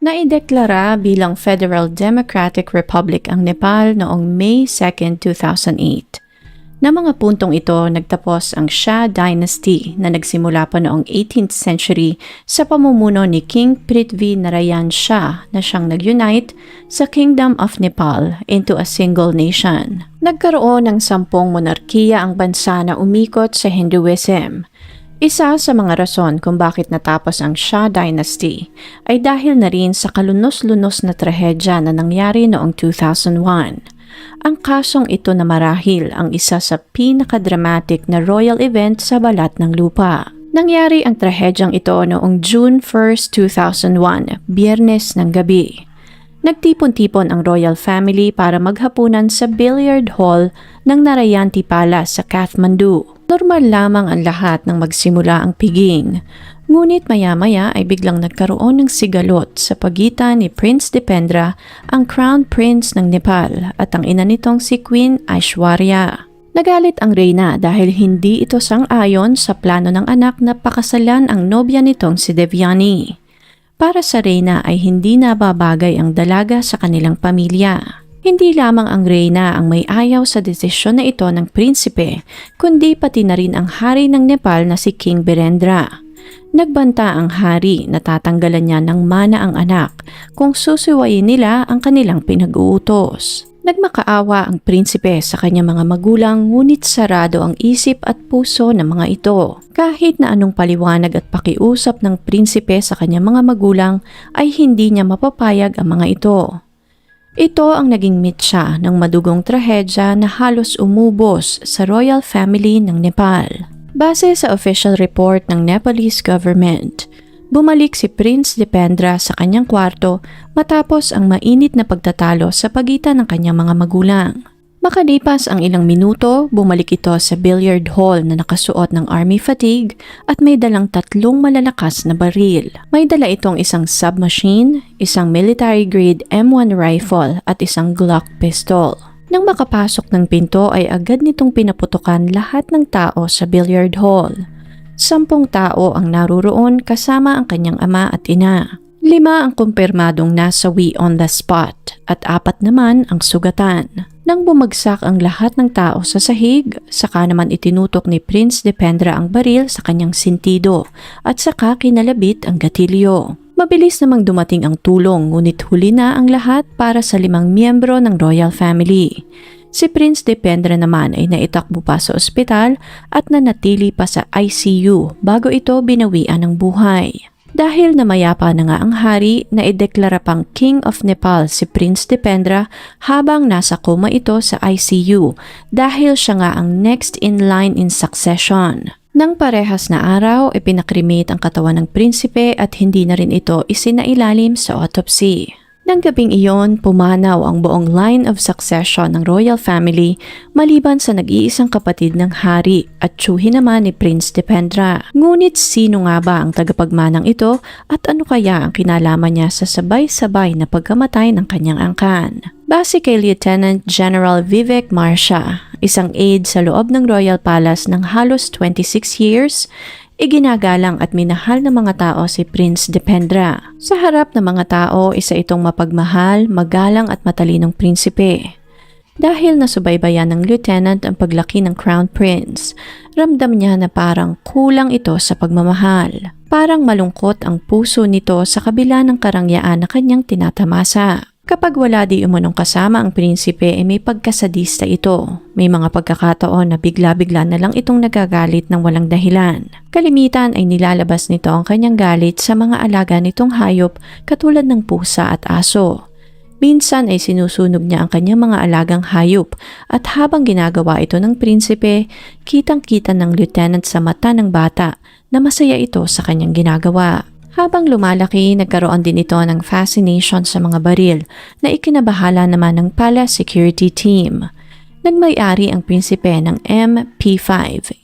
Naideklara bilang Federal Democratic Republic ang Nepal noong May 2, 2008. Na mga puntong ito nagtapos ang Shah Dynasty na nagsimula pa noong 18th century sa pamumuno ni King Prithvi Narayan Shah na siyang nag-unite sa Kingdom of Nepal into a single nation. Nagkaroon ng 10 monarkiya ang bansa na umikot sa Hinduism. Isa sa mga rason kung bakit natapos ang Shah Dynasty ay dahil na rin sa kalunos-lunos na trahedya na nangyari noong 2001. Ang kasong ito na marahil ang isa sa pinakadramatic na royal event sa balat ng lupa. Nangyari ang trahedyang ito noong June 1, 2001, Biyernes ng gabi. Nagtipon-tipon ang royal family para maghapunan sa billiard hall ng Narayanti Palace sa Kathmandu. Normal lamang ang lahat nang magsimula ang piging. Ngunit maya-maya ay biglang nagkaroon ng sigalot sa pagitan ni Prince Dipendra, ang Crown Prince ng Nepal, at ang ina nitong si Queen Aishwarya. Nagalit ang reyna dahil hindi ito sang-ayon sa plano ng anak na pakasalan ang nobya nitong si Devyani. Para sa reyna ay hindi nababagay ang dalaga sa kanilang pamilya. Hindi lamang ang reyna ang may ayaw sa desisyon na ito ng prinsipe, kundi pati na rin ang hari ng Nepal na si King Birendra. Nagbanta ang hari na tatanggalan niya ng mana ang anak kung susuwayin nila ang kanilang pinag-uutos. Nagmakaawa ang prinsipe sa kanyang mga magulang, ngunit sarado ang isip at puso ng mga ito. Kahit na anong paliwanag at pakiusap ng prinsipe sa kanyang mga magulang ay hindi niya mapapayag ang mga ito. Ito ang naging mitsa ng madugong trahedya na halos umubos sa royal family ng Nepal. Base sa official report ng Nepalese government, bumalik si Prince Dipendra sa kanyang kwarto matapos ang mainit na pagtatalo sa pagitan ng kanyang mga magulang. Makalipas ang ilang minuto, bumalik ito sa billiard hall na nakasuot ng army fatigue at may dalang 3 malalakas na baril. May dala itong isang submachine, isang military-grade M1 rifle at isang Glock pistol. Nang makapasok ng pinto ay agad nitong pinaputukan lahat ng tao sa billiard hall. 10 tao ang naruroon kasama ang kanyang ama at ina. 5 ang kumpirmadong nasawi on the spot at 4 naman ang sugatan. Nang bumagsak ang lahat ng tao sa sahig, saka naman itinutok ni Prince Dipendra ang baril sa kanyang sintido at saka kinalabit ang gatilyo. Mabilis namang dumating ang tulong, ngunit huli na ang lahat para sa 5 miyembro ng royal family. Si Prince Dipendra naman ay naitakbo pa sa ospital at nanatili pa sa ICU bago ito binawian ng buhay. Dahil namayapa na nga ang hari, naideklara pang King of Nepal si Prince Dipendra habang nasa coma ito sa ICU dahil siya nga ang next in line in succession. Nang parehas na araw, ipinakrimate ang katawan ng prinsipe at hindi na rin ito isinailalim sa autopsy. Nang gabing iyon, pumanaw ang buong line of succession ng royal family maliban sa nag-iisang kapatid ng hari at tiyuhin naman ni Prince Dipendra. Ngunit sino nga ba ang tagapagmanang ito at ano kaya ang kinalaman niya sa sabay-sabay na pagkamatay ng kanyang angkan? Base kay Lieutenant General Vivek Marsha, isang aide sa loob ng Royal Palace ng halos 26 years, iginagalang at minahal ng mga tao si Prince Dipendra. Sa harap ng mga tao, isa itong mapagmahal, magalang at matalinong prinsipe. Dahil nasubaybayan ng lieutenant ang paglaki ng Crown Prince, ramdam niya na parang kulang ito sa pagmamahal. Parang malungkot ang puso nito sa kabila ng karangyaan na kanyang tinatamasa. Kapag wala di umunong kasama ang prinsipe ay may pagkasadista ito. May mga pagkakataon na bigla-bigla na lang itong nagagalit ng walang dahilan. Kalimitan ay nilalabas nito ang kanyang galit sa mga alaga nitong hayop katulad ng pusa at aso. Minsan ay sinusunog niya ang kanyang mga alagang hayop at habang ginagawa ito ng prinsipe, kitang-kita ng lieutenant sa mata ng bata na masaya ito sa kanyang ginagawa. Habang lumalaki, nagkaroon din ito ng fascination sa mga baril na ikinabahala naman ng Palace Security Team. Nagmay-ari ang prinsipe ng MP5,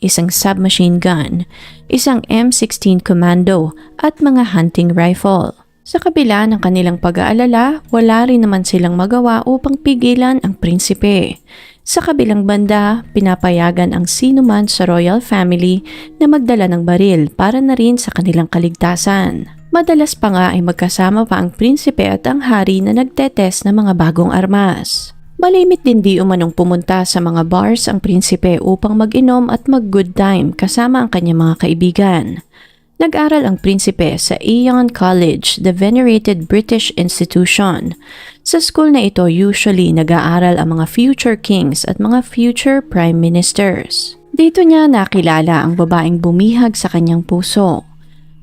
isang submachine gun, isang M16 Commando at mga hunting rifle. Sa kabila ng kanilang pag-aalala, wala rin naman silang magawa upang pigilan ang prinsipe. Sa kabilang banda, pinapayagan ang sinuman sa royal family na magdala ng baril para na rin sa kanilang kaligtasan. Madalas pa nga ay magkasama pa ang prinsipe at ang hari na nagtetest ng mga bagong armas. Malimit din di umanong pumunta sa mga bars ang prinsipe upang mag-inom at mag-good time kasama ang kanyang mga kaibigan. Nag-aral ang prinsipe sa Eton College, the venerated British institution. Sa school na ito usually nag-aaral ang mga future kings at mga future prime ministers. Dito niya nakilala ang babaeng bumihag sa kanyang puso.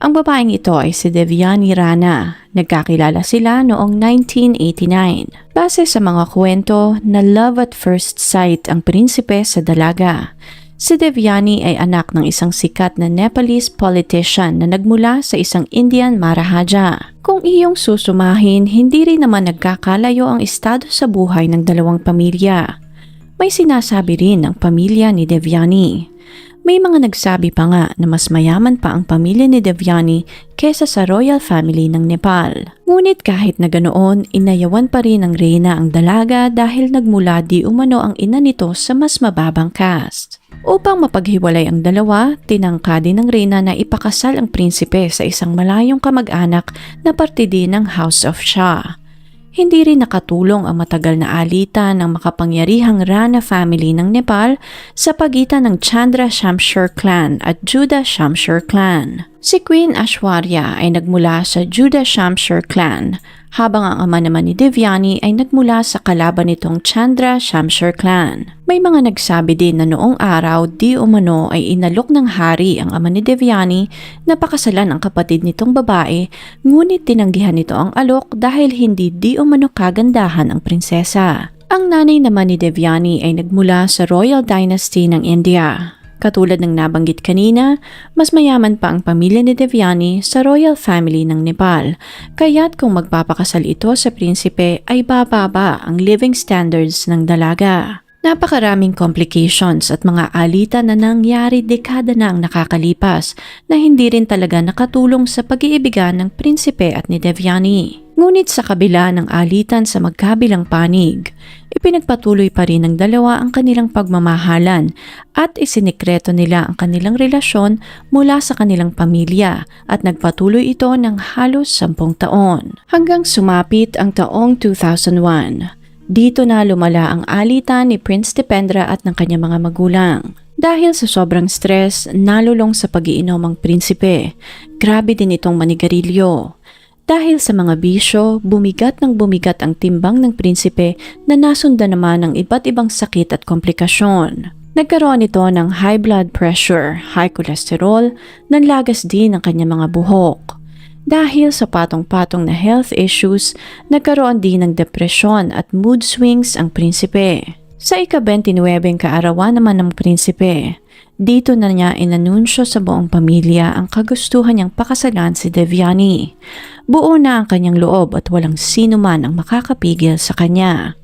Ang babaeng ito ay si Devyani Rana. Nagkakilala sila noong 1989. Base sa mga kwento na love at first sight ang prinsipe sa dalaga. Si Devyani ay anak ng isang sikat na Nepalese politician na nagmula sa isang Indian Maharaja. Kung iyong susumahin, hindi rin naman nagkakalayo ang estado sa buhay ng dalawang pamilya. May sinasabi rin ang pamilya ni Devyani. May mga nagsabi pa nga na mas mayaman pa ang pamilya ni Devyani kesa sa royal family ng Nepal. Ngunit kahit na ganoon, inayawan pa rin ng reyna ang dalaga dahil nagmula di umano ang ina nito sa mas mababang caste. Upang mapaghiwalay ang dalawa, tinangka din ng reyna na ipakasal ang prinsipe sa isang malayong kamag-anak na parte din ng House of Shah. Hindi rin nakatulong ang matagal na alitan ng makapangyarihang Rana family ng Nepal sa pagitan ng Chandra Shamshur clan at Juda Shamshur clan. Si Queen Aishwarya ay nagmula sa Juda Shamshur clan, habang ang ama naman ni Devyani ay nagmula sa kalaban nitong Chandra Shamshur clan. May mga nagsabi din na noong araw di umano ay inalok ng hari ang ama ni Devyani na pakasalan ang kapatid nitong babae, ngunit tinanggihan nito ang alok dahil hindi di umano kagandahan ang prinsesa. Ang nanay naman ni Devyani ay nagmula sa Royal Dynasty ng India. Katulad ng nabanggit kanina, mas mayaman pa ang pamilya ni Devyani sa royal family ng Nepal, kaya't kung magpapakasal ito sa prinsipe ay bababa ang living standards ng dalaga. Napakaraming complications at mga alitan na nangyari dekada na ang nakakalipas na hindi rin talaga nakatulong sa pag-iibigan ng prinsipe at ni Devyani. Ngunit sa kabila ng alitan sa magkabilang panig, ipinagpatuloy pa rin ng dalawa ang kanilang pagmamahalan at isinikreto nila ang kanilang relasyon mula sa kanilang pamilya at nagpatuloy ito ng halos 10 taon. Hanggang sumapit ang taong 2001. Dito na lumala ang alitan ni Prince Dipendra at ng kanyang mga magulang. Dahil sa sobrang stress, nalulong sa pag-iinom ang prinsipe. Grabe din itong manigarilyo. Dahil sa mga bisyo, bumigat ang timbang ng prinsipe na nasundan naman ng iba't ibang sakit at komplikasyon. Nagkaroon ito ng high blood pressure, high cholesterol, nanlagas din ang kanyang mga buhok. Dahil sa patong-patong na health issues, nagkaroon din ng depresyon at mood swings ang prinsipe. Sa ika-29 kaarawan naman ng prinsipe, dito na niya inanunsyo sa buong pamilya ang kagustuhan niyang pakasalan si Devyani. Buo na ang kanyang loob at walang sino man ang makakapigil sa kanya.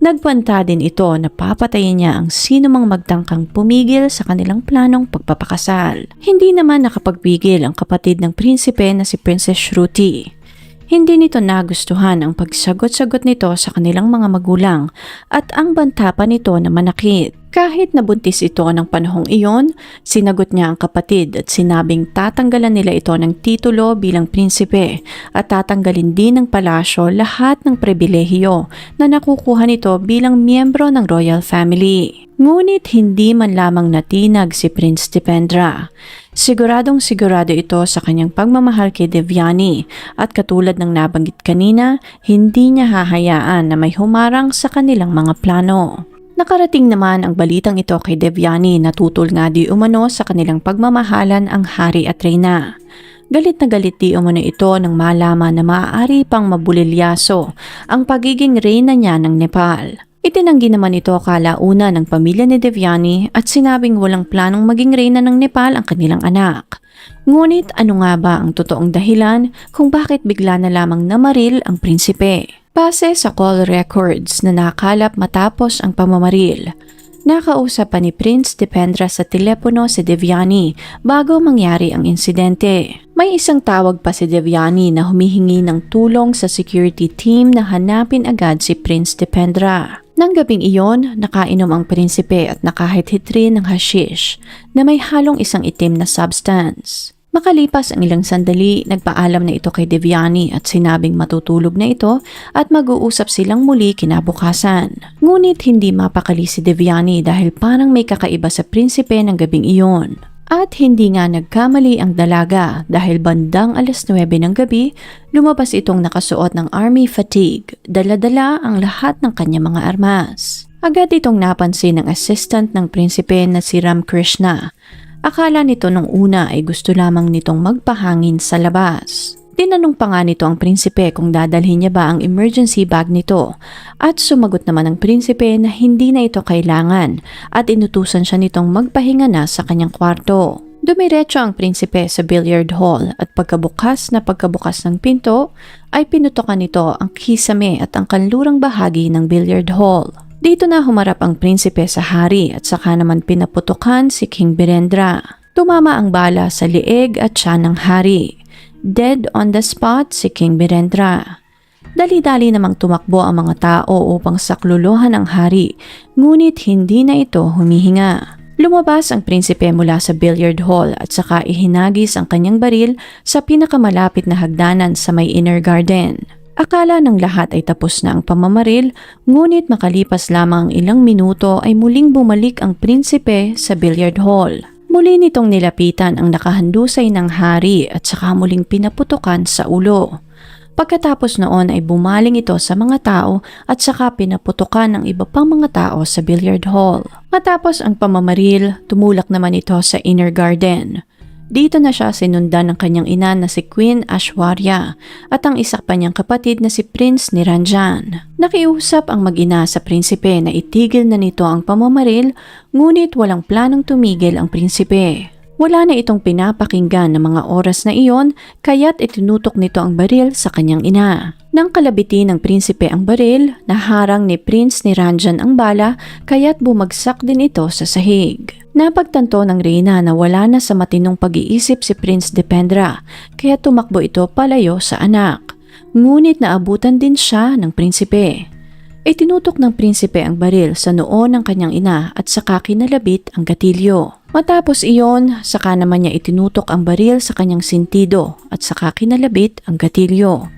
Nagpanta din ito na papatayin niya ang sino mang magtangkang pumigil sa kanilang planong pagpapakasal. Hindi naman nakapagpigil ang kapatid ng prinsipe na si Princess Shruti. Hindi nito nagustuhan ang pagsagot-sagot nito sa kanilang mga magulang at ang banta pa nito na manakit. Kahit nabuntis ito ng panahong iyon, sinagot niya ang kapatid at sinabing tatanggalan nila ito ng titulo bilang prinsipe at tatanggalin din ng palasyo lahat ng pribilehiyo na nakukuha nito bilang miyembro ng royal family. Ngunit hindi man lamang natinag si Prince Dipendra. Siguradong sigurado ito sa kanyang pagmamahal kay Devyani at katulad ng nabanggit kanina, hindi niya hahayaan na may humarang sa kanilang mga plano. Nakarating naman ang balitang ito kay Devyani na tutol nga di umano sa kanilang pagmamahalan ang hari at reyna. Galit na galit di umano ito nang malaman na maaari pang mabulilyaso ang pagiging reyna niya ng Nepal. Itinanggi naman ito kalauna ng pamilya ni Devyani at sinabing walang planong maging reyna ng Nepal ang kanilang anak. Ngunit ano nga ba ang totoong dahilan kung bakit bigla na lamang namaril ang prinsipe? Base sa call records na nakalap matapos ang pamamaril, nakausap pa ni Prince Dipendra sa telepono si Devyani bago mangyari ang insidente. May isang tawag pa si Devyani na humihingi ng tulong sa security team na hanapin agad si Prince Dipendra. Nang gabing iyon, nakainom ang prinsipe at nakahit-hit rin ng hashish na may halong isang itim na substance. Makalipas ang ilang sandali, nagpaalam na ito kay Devyani at sinabing matutulog na ito at mag-uusap silang muli kinabukasan. Ngunit hindi mapakali si Devyani dahil parang may kakaiba sa prinsipe ng gabing iyon. At hindi nga nagkamali ang dalaga dahil bandang 9:00 ng gabi, lumabas itong nakasuot ng army fatigue, dala-dala ang lahat ng kanyang mga armas. Agad itong napansin ng assistant ng prinsipe na si Ramkrishna. Akala nito nung una ay gusto lamang nitong magpahangin sa labas. Tinanong pa nga nito ang prinsipe kung dadalhin niya ba ang emergency bag nito at sumagot naman ang prinsipe na hindi na ito kailangan at inutusan siya nitong magpahinga na sa kanyang kwarto. Dumiretso ang prinsipe sa billiard hall at pagkabukas ng pinto ay pinutokan nito ang kisame at ang kanlurang bahagi ng billiard hall. Dito na humarap ang prinsipe sa hari at saka naman pinaputukan si King Birendra. Tumama ang bala sa lieg at tiyan ng hari. Dead on the spot si King Birendra. Dali-dali namang tumakbo ang mga tao upang sakluluhan ang hari, ngunit hindi na ito humihinga. Lumabas ang prinsipe mula sa billiard hall at saka ihinagis ang kanyang baril sa pinakamalapit na hagdanan sa may inner garden. Akala ng lahat ay tapos na ang pamamaril, ngunit makalipas lamang ang ilang minuto ay muling bumalik ang prinsipe sa billiard hall. Muli nitong nilapitan ang nakahandusay ng hari at saka muling pinaputukan sa ulo. Pagkatapos noon ay bumaling ito sa mga tao at saka pinaputukan ng iba pang mga tao sa billiard hall. Matapos ang pamamaril, tumulak naman ito sa inner garden. Dito na siya sinundan ng kanyang ina na si Queen Aishwarya at ang isa pa niyang kapatid na si Prince Niranjan. Nakiusap ang mag-ina sa prinsipe na itigil na nito ang pamamaril, ngunit walang planong tumigil ang prinsipe. Wala na itong pinapakinggan ng mga oras na iyon, kaya't itinutok nito ang baril sa kanyang ina. Nang kalabitin ng prinsipe ang baril, naharang ni Prince Niranjan ang bala, kaya't bumagsak din ito sa sahig. Napagtanto ng reyna na wala na sa matinong pag-iisip si Prince Dipendra, kaya tumakbo ito palayo sa anak. Ngunit naabutan din siya ng prinsipe. Itinutok ng prinsipe ang baril sa noo ng kanyang ina at saka kinalabit ang gatilyo. Matapos iyon, saka naman niya itinutok ang baril sa kanyang sintido at saka kinalabit ang gatilyo.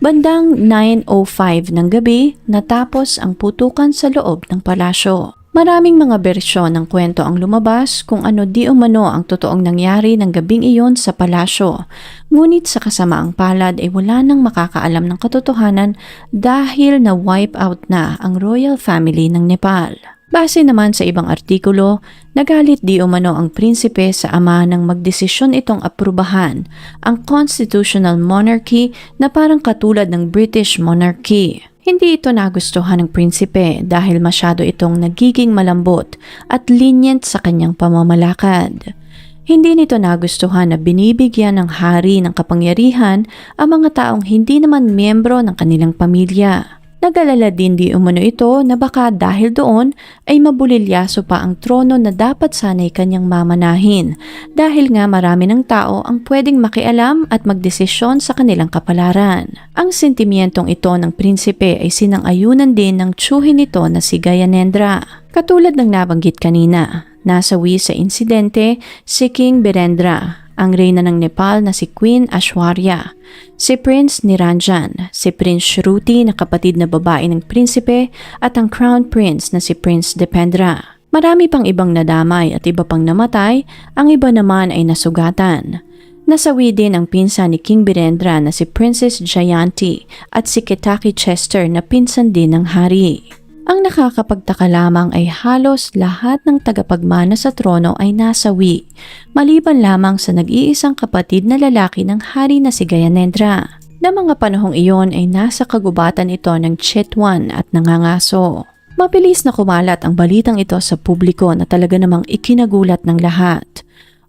Bandang 9:05 ng gabi, natapos ang putukan sa loob ng palasyo. Maraming mga bersyon ng kwento ang lumabas kung ano di umano ang totoong nangyari ng gabing iyon sa palasyo. Ngunit sa kasamaang palad ay wala nang makakaalam ng katotohanan dahil na-wipe out na ang royal family ng Nepal. Base naman sa ibang artikulo, nagalit di umano ang prinsipe sa ama nang magdesisyon itong aprubahan ang constitutional monarchy na parang katulad ng British monarchy. Hindi ito nagustuhan ng prinsipe dahil masyado itong nagiging malambot at lenient sa kanyang pamamalakad. Hindi nito nagustuhan na binibigyan ng hari ng kapangyarihan ang mga taong hindi naman miyembro ng kanilang pamilya. Nag-alala din di umano ito na baka dahil doon ay mabulilyaso pa ang trono na dapat sana'y kanyang mamanahin dahil nga marami ng tao ang pwedeng makialam at magdesisyon sa kanilang kapalaran. Ang sentimyentong ito ng prinsipe ay sinang-ayunan din ng tiyuhin nito na si Gyanendra. Katulad ng nabanggit kanina, nasawi sa insidente si King Birendra, ang reyna ng Nepal na si Queen Aishwarya, si Prince Niranjan, si Prince Shruti na kapatid na babae ng prinsipe at ang Crown Prince na si Prince Dipendra. Marami pang ibang nadamay at iba pang namatay, ang iba naman ay nasugatan. Nasawi din ang pinsan ni King Birendra na si Princess Jayanti at si Ketaki Chester na pinsan din ng hari. Ang nakakapagtaka lamang ay halos lahat ng tagapagmana sa trono ay nasawi, maliban lamang sa nag-iisang kapatid na lalaki ng hari na si Gyanendra. Na mga panahong iyon ay nasa kagubatan ito ng Chitwan at nangangaso. Mabilis na kumalat ang balitang ito sa publiko na talaga namang ikinagulat ng lahat.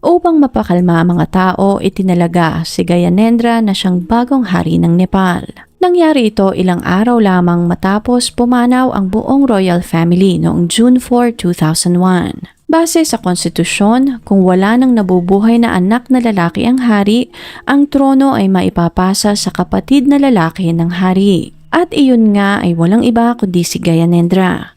Upang mapakalma ang mga tao, itinalaga si Gyanendra na siyang bagong hari ng Nepal. Nangyari ito ilang araw lamang matapos pumanaw ang buong royal family noong June 4, 2001. Base sa konstitusyon, kung wala nang nabubuhay na anak na lalaki ang hari, ang trono ay maipapasa sa kapatid na lalaki ng hari. At iyon nga ay walang iba kundi si Gyanendra.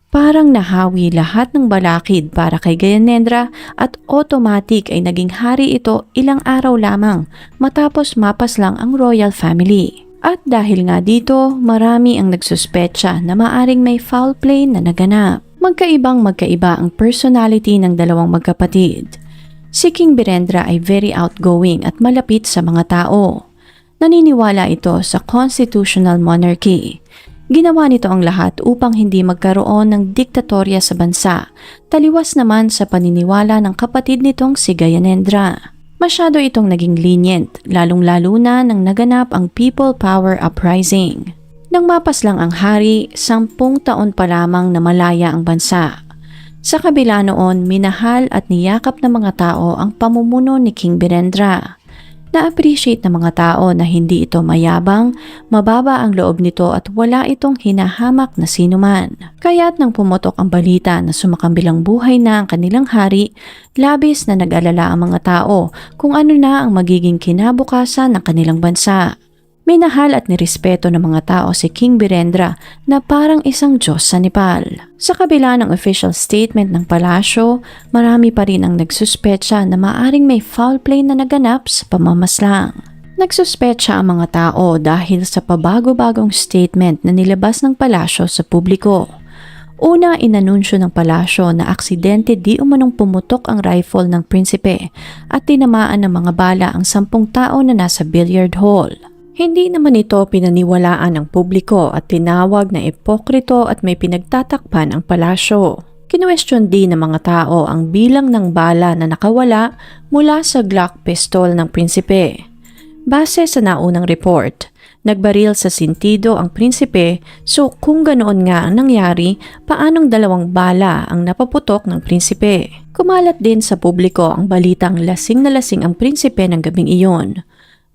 Parang nahawi lahat ng balakid para kay Gyanendra at automatic ay naging hari ito ilang araw lamang matapos mapas lang ang royal family. At dahil nga dito, marami ang nagsuspecha na maaring may foul play na naganap. Magkaiba ang personality ng dalawang magkapatid. Si King Birendra ay very outgoing at malapit sa mga tao. Naniniwala ito sa constitutional monarchy. Ginawa nito ang lahat upang hindi magkaroon ng diktatorya sa bansa, taliwas naman sa paniniwala ng kapatid nitong si Gyanendra. Masyado itong naging lenient, lalong-lalo na nang naganap ang People Power Uprising. Nang mapas lang ang hari, 10 taon pa lamang na malaya ang bansa. Sa kabila noon, minahal at niyakap ng mga tao ang pamumuno ni King Birendra. Na-appreciate ng mga tao na hindi ito mayabang, mababa ang loob nito at wala itong hinahamak na sinuman. Kaya't nang pumutok ang balita na sumakambilang buhay na ang kanilang hari, labis na nag-alala ang mga tao kung ano na ang magiging kinabukasan ng kanilang bansa. Minahal at nirespeto ng mga tao si King Birendra na parang isang Diyos sa Nepal. Sa kabila ng official statement ng palasyo, marami pa rin ang nagsuspecha na maaring may foul play na naganap sa pamamaslang. Nagsuspecha ang mga tao dahil sa pabago-bagong statement na nilabas ng palasyo sa publiko. Una, inanunsyo ng palasyo na aksidente di umanong pumutok ang rifle ng prinsipe at tinamaan ng mga bala ang 10 tao na nasa billiard hall. Hindi naman ito pinaniwalaan ng publiko at tinawag na ipokrito at may pinagtatakpan ang palasyo. Kinuwestiyon din ng mga tao ang bilang ng bala na nakawala mula sa Glock pistol ng prinsipe. Base sa naunang report, nagbaril sa sintido ang prinsipe, so kung ganoon nga ang nangyari, paanong 2 bala ang napaputok ng prinsipe? Kumalat din sa publiko ang balitang lasing na lasing ang prinsipe ng gabing iyon.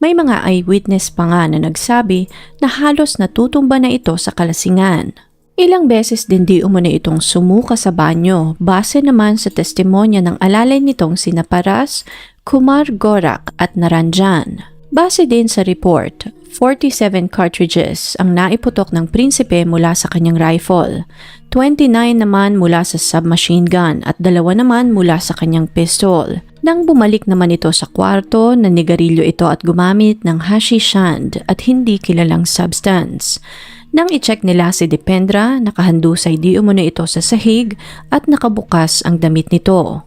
May mga eyewitness pa nga na nagsabi na halos natutumba na ito sa kalasingan. Ilang beses din di umano itong sumuka sa banyo base naman sa testimonya ng alalay nitong sina Paras, Kumar Gorak at Naranjan. Base din sa report, 47 cartridges ang naiputok ng prinsipe mula sa kanyang rifle, 29 naman mula sa submachine gun at 2 naman mula sa kanyang pistol. Nang bumalik naman ito sa kwarto, nanigarilyo ito at gumamit ng hashishand at hindi kilalang substance. Nang i-check nila si Dipendra, nakahandusay di umano ito sa sahig at nakabukas ang damit nito.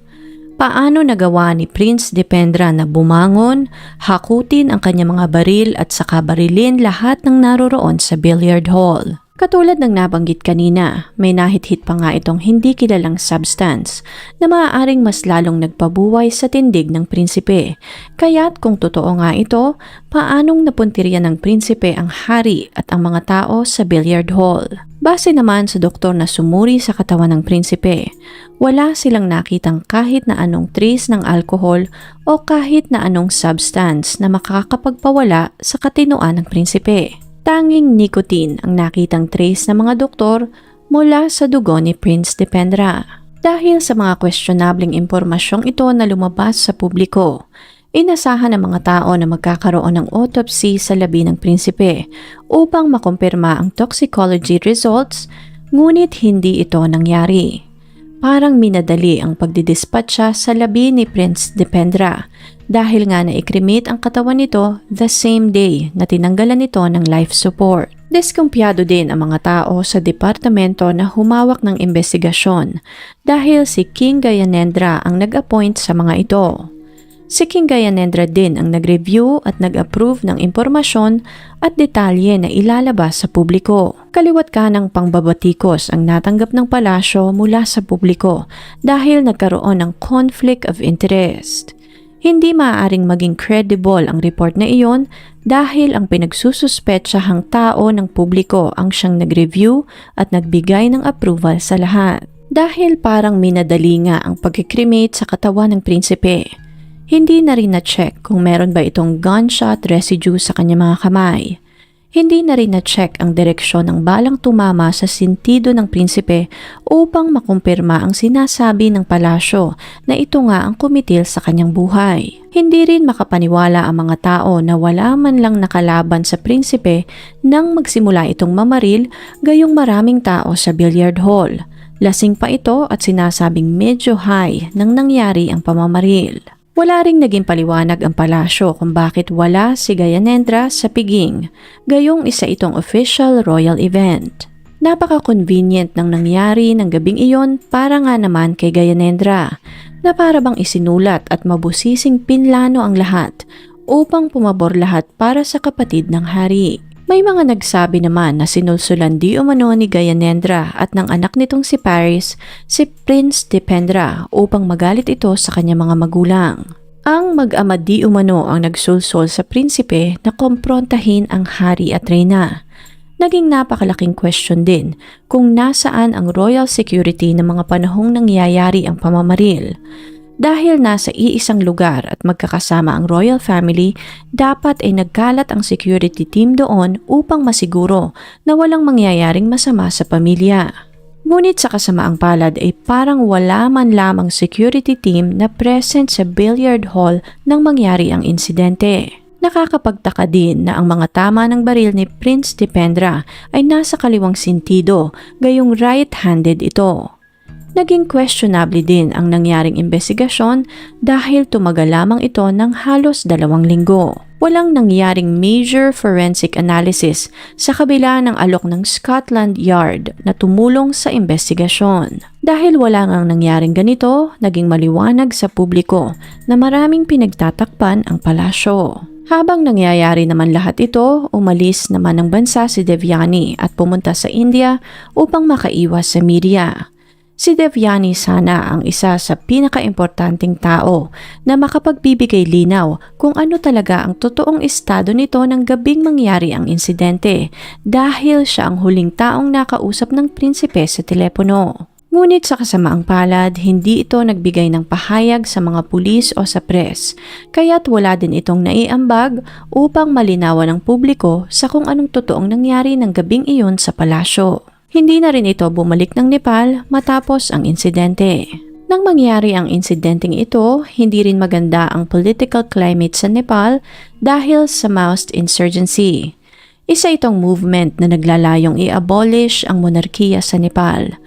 Paano nagawa ni Prince Dipendra na bumangon, hakutin ang kanyang mga baril at saka barilin lahat ng naroroon sa billiard hall? Katulad ng nabanggit kanina, may nahit-hit pa nga itong hindi kilalang substance na maaaring mas lalong nagpabuway sa tindig ng prinsipe. Kaya't kung totoo nga ito, paanong napuntirya ng prinsipe ang hari at ang mga tao sa billiard hall? Base naman sa doktor na sumuri sa katawan ng prinsipe, wala silang nakitang kahit na anong trace ng alcohol o kahit na anong substance na makakapagpawala sa katinoan ng prinsipe. Tanging nicotine ang nakitang trace ng mga doktor mula sa dugo ni Prince Dipendra. Dahil sa mga questionabling impormasyong ito na lumabas sa publiko, inasahan ng mga tao na magkakaroon ng autopsy sa labi ng prinsipe upang makumpirma ang toxicology results, ngunit hindi ito nangyari. Parang minadali ang pagdidispatcha sa labi ni Prince Dipendra dahil nga na-cremate ang katawan nito the same day na tinanggalan nito ng life support. Diskumpiyado din ang mga tao sa departamento na humawak ng investigasyon dahil si King Gyanendra ang nag-appoint sa mga ito. Si King Gyanendra din ang nag-review at nag-approve ng impormasyon at detalye na ilalabas sa publiko. Kaliwat kanang pangbabatikos ang natanggap ng palasyo mula sa publiko dahil nagkaroon ng conflict of interest. Hindi maaaring maging credible ang report na iyon dahil ang pinagsususpetsahang tao ng publiko ang siyang nag-review at nagbigay ng approval sa lahat. Dahil parang minadali nga ang pag-cremate sa katawan ng prinsipe. Hindi na rin na-check kung meron ba itong gunshot residue sa kanyang mga kamay. Hindi na rin na-check ang direksyon ng balang tumama sa sintido ng prinsipe upang makumpirma ang sinasabi ng palasyo na ito nga ang kumitil sa kanyang buhay. Hindi rin makapaniwala ang mga tao na wala man lang nakalaban sa prinsipe nang magsimula itong mamaril gayong maraming tao sa billiard hall. Lasing pa ito at sinasabing medyo high nang nangyari ang pamamaril. Wala ring naging paliwanag ang palasyo kung bakit wala si Gyanendra sa piging, gayong isa itong official royal event. Napaka-convenient ng nangyari ng gabing iyon para nga naman kay Gyanendra, na para bang isinulat at mabusising pinlano ang lahat upang pumabor lahat para sa kapatid ng hari. May mga nagsabi naman na sinulsulan di umano ni Gyanendra at ng anak nitong si Paris, si Prince Dipendra upang magalit ito sa kanyang mga magulang. Ang mag-ama di umano ang nagsulsol sa prinsipe na komprontahin ang hari at reyna. Naging napakalaking question din kung nasaan ang royal security ng mga panahong nangyayari ang pamamaril. Dahil nasa iisang lugar at magkakasama ang royal family, dapat ay nagkalat ang security team doon upang masiguro na walang mangyayaring masama sa pamilya. Ngunit sa kasamaang palad ay parang wala man lamang security team na present sa billiard hall nang mangyari ang insidente. Nakakapagtaka din na ang mga tama ng baril ni Prince Dipendra ay nasa kaliwang sentido, gayong right-handed ito. Naging questionable din ang nangyaring investigasyon dahil tumagal lamang ito ng halos 2 linggo. Walang nangyaring major forensic analysis sa kabila ng alok ng Scotland Yard na tumulong sa investigasyon. Dahil wala ngang nangyaring ganito, naging maliwanag sa publiko na maraming pinagtatakpan ang palasyo. Habang nangyayari naman lahat ito, umalis naman ng bansa si Devyani at pumunta sa India upang makaiwas sa media. Si Devyani sana ang isa sa pinaka-importanting tao na makapagbibigay linaw kung ano talaga ang totoong estado nito ng gabing mangyari ang insidente dahil siya ang huling taong nakausap ng prinsipe sa telepono. Ngunit sa kasamaang palad, hindi ito nagbigay ng pahayag sa mga pulis o sa press, kaya't wala din itong naiambag upang malinawan ng publiko sa kung anong totoong nangyari ng gabing iyon sa palasyo. Hindi na rin ito bumalik ng Nepal matapos ang insidente. Nang mangyari ang insidenteng ito, hindi rin maganda ang political climate sa Nepal dahil sa Maoist insurgency. Isa itong movement na naglalayong i-abolish ang monarkiya sa Nepal.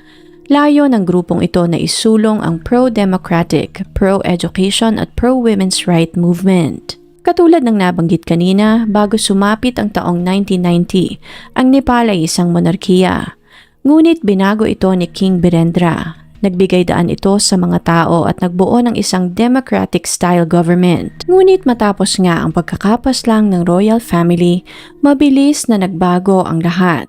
Layo ng grupong ito na isulong ang pro-democratic, pro-education at pro-women's right movement. Katulad ng nabanggit kanina, bago sumapit ang taong 1990, ang Nepal ay isang monarkiya. Ngunit binago ito ni King Birendra. Nagbigay daan ito sa mga tao at nagbuo ng isang democratic-style government. Ngunit matapos nga ang pagkakapas lang ng royal family, mabilis na nagbago ang lahat.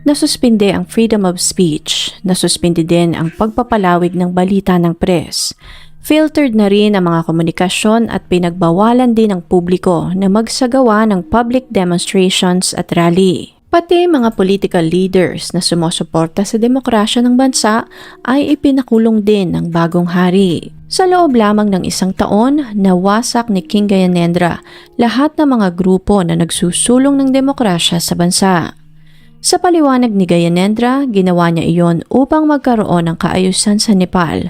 Nasuspinde ang freedom of speech, nasuspinde din ang pagpapalawig ng balita ng press. Filtered na rin ang mga komunikasyon at pinagbawalan din ng publiko na magsagawa ng public demonstrations at rally. Pati mga political leaders na sumusuporta sa demokrasya ng bansa ay ipinakulong din ng bagong hari. Sa loob lamang ng 1 taon, nawasak ni King Gyanendra lahat ng mga grupo na nagsusulong ng demokrasya sa bansa. Sa paliwanag ni Gyanendra, ginawa niya iyon upang magkaroon ng kaayusan sa Nepal.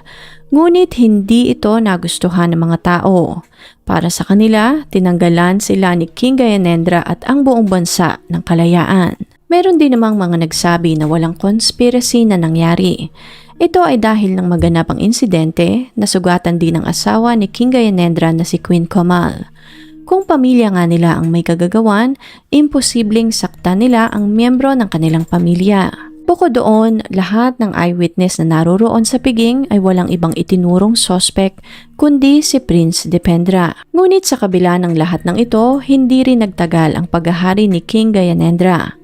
Ngunit hindi ito nagustuhan ng mga tao. Para sa kanila, tinanggalan sila ni King Gyanendra at ang buong bansa ng kalayaan. Meron din namang mga nagsabi na walang conspiracy na nangyari. Ito ay dahil ng maganap ang insidente, nasugatan din ang asawa ni King Gyanendra na si Queen Komal. Kung pamilya nga nila ang may kagagawan, imposibleng saktan nila ang miyembro ng kanilang pamilya. Bukod doon, lahat ng eyewitness na naroroon sa piging ay walang ibang itinurong sospek kundi si Prince Dipendra. Ngunit sa kabila ng lahat ng ito, hindi rin nagtagal ang paghahari ni King Gyanendra.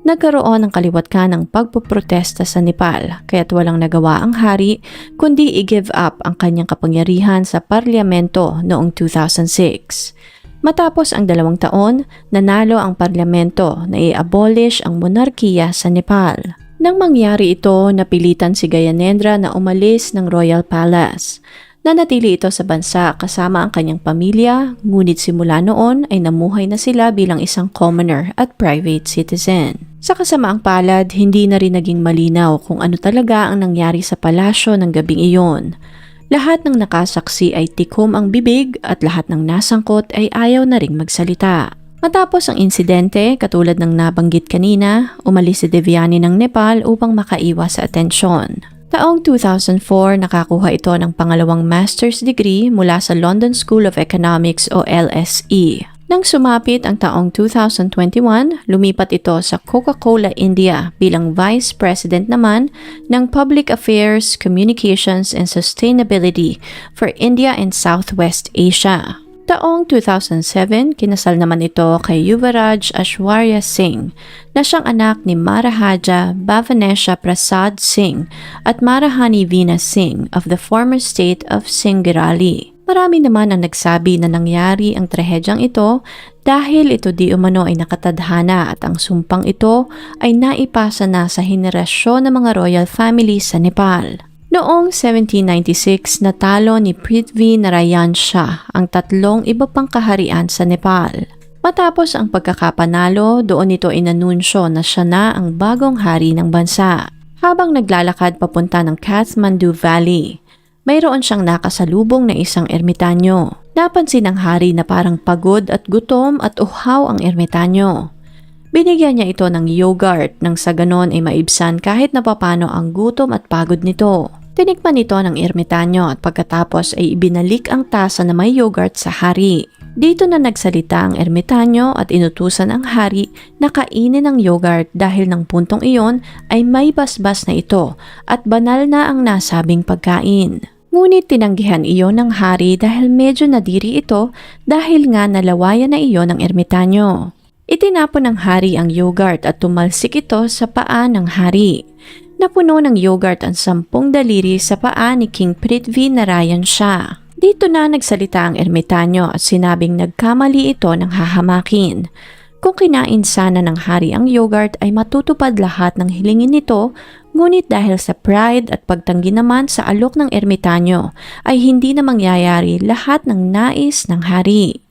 Nagkaroon ng kaliwat ng pagpoprotesta sa Nepal kaya't walang nagawa ang hari kundi i-give up ang kanyang kapangyarihan sa parlamento noong 2006. Matapos ang 2 taon, nanalo ang parlamento na i-abolish ang monarkiya sa Nepal. Nang mangyari ito, napilitan si Gyanendra na umalis ng Royal Palace. Nanatili ito sa bansa kasama ang kanyang pamilya, ngunit simula noon ay namuhay na sila bilang isang commoner at private citizen. Sa kasamaang palad, hindi na rin naging malinaw kung ano talaga ang nangyari sa palasyo ng gabing iyon. Lahat ng nakasaksi ay tikom ang bibig at lahat ng nasangkot ay ayaw na ring magsalita. Matapos ang insidente, katulad ng nabanggit kanina, umalis si Devyani ng Nepal upang makaiwas sa atensyon. Taong 2004, nakakuha ito ng pangalawang master's degree mula sa London School of Economics o LSE. Nang sumapit ang taong 2021, lumipat ito sa Coca-Cola India bilang Vice President naman ng Public Affairs, Communications and Sustainability for India and Southwest Asia. Taong 2007, kinasal naman ito kay Yuvaraj Aishwarya Singh na siyang anak ni Maharaja Bhuvanesha Prasad Singh at Maharani Veena Singh of the former state of Singarali. Marami naman ang nagsabi na nangyari ang trahedyang ito dahil ito di umano ay nakatadhana at ang sumpang ito ay naipasa na sa henerasyon ng mga royal family sa Nepal. Noong 1796, natalo ni Prithvi Narayan Shah ang tatlong iba pang kaharian sa Nepal. Matapos ang pagkakapanalo, doon ito inanunsyo na siya na ang bagong hari ng bansa. Habang naglalakad papunta ng Kathmandu Valley, mayroon siyang nakasalubong na isang ermitanyo. Napansin ng hari na parang pagod at gutom at uhaw ang ermitanyo. Binigyan niya ito ng yogurt nang sa ganon ay maibsan kahit na papano ang gutom at pagod nito. Tinikman ito ng ermitanyo at pagkatapos ay ibinalik ang tasa na may yogurt sa hari. Dito na nagsalita ang ermitanyo at inutusan ang hari na kainin ang yogurt dahil ng puntong iyon ay may basbas na ito at banal na ang nasabing pagkain. Ngunit tinanggihan iyon ng hari dahil medyo nadiri ito dahil nga nalawayan na iyon ng ermitanyo. Itinapon ng hari ang yogurt at tumalsik ito sa paa ng hari. Napuno ng yogurt ang 10 daliri sa paa ni King Prithvi Narayan Shah. Dito na nagsalita ang ermitanyo at sinabing nagkamali ito ng hahamakin. Kung kinain sana ng hari ang yogurt ay matutupad lahat ng hilingin nito, ngunit dahil sa pride at pagtanggi naman sa alok ng ermitanyo ay hindi na mangyayari lahat ng nais ng hari.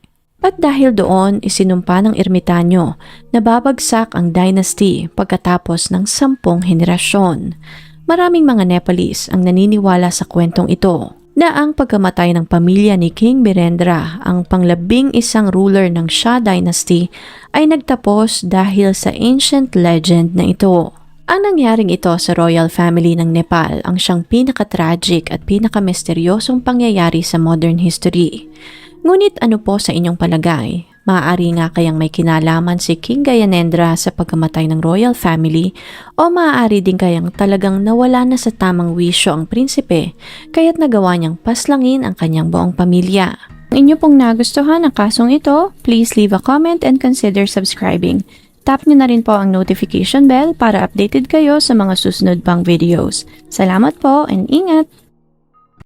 At dahil doon, isinumpa ng ermitanyo na babagsak ang dynasty pagkatapos ng 10 henerasyon. Maraming mga Nepalese ang naniniwala sa kwentong ito na ang pagkamatay ng pamilya ni King Birendra, ang pang-11 ruler ng Shah dynasty, ay nagtapos dahil sa ancient legend na ito. Ang nangyaring ito sa royal family ng Nepal ang siyang pinaka-tragic at pinaka-misteryosong pangyayari sa modern history. Ngunit ano po sa inyong palagay? Maaari nga kayang may kinalaman si King Gyanendra sa pagkamatay ng royal family o maaari din kayang talagang nawala na sa tamang wisyo ang prinsipe kaya't nagawa niyang paslangin ang kanyang buong pamilya. Kung inyo pong nagustuhan ang kasong ito, please leave a comment and consider subscribing. Tap nyo na rin po ang notification bell para updated kayo sa mga susunod pang videos. Salamat po and ingat!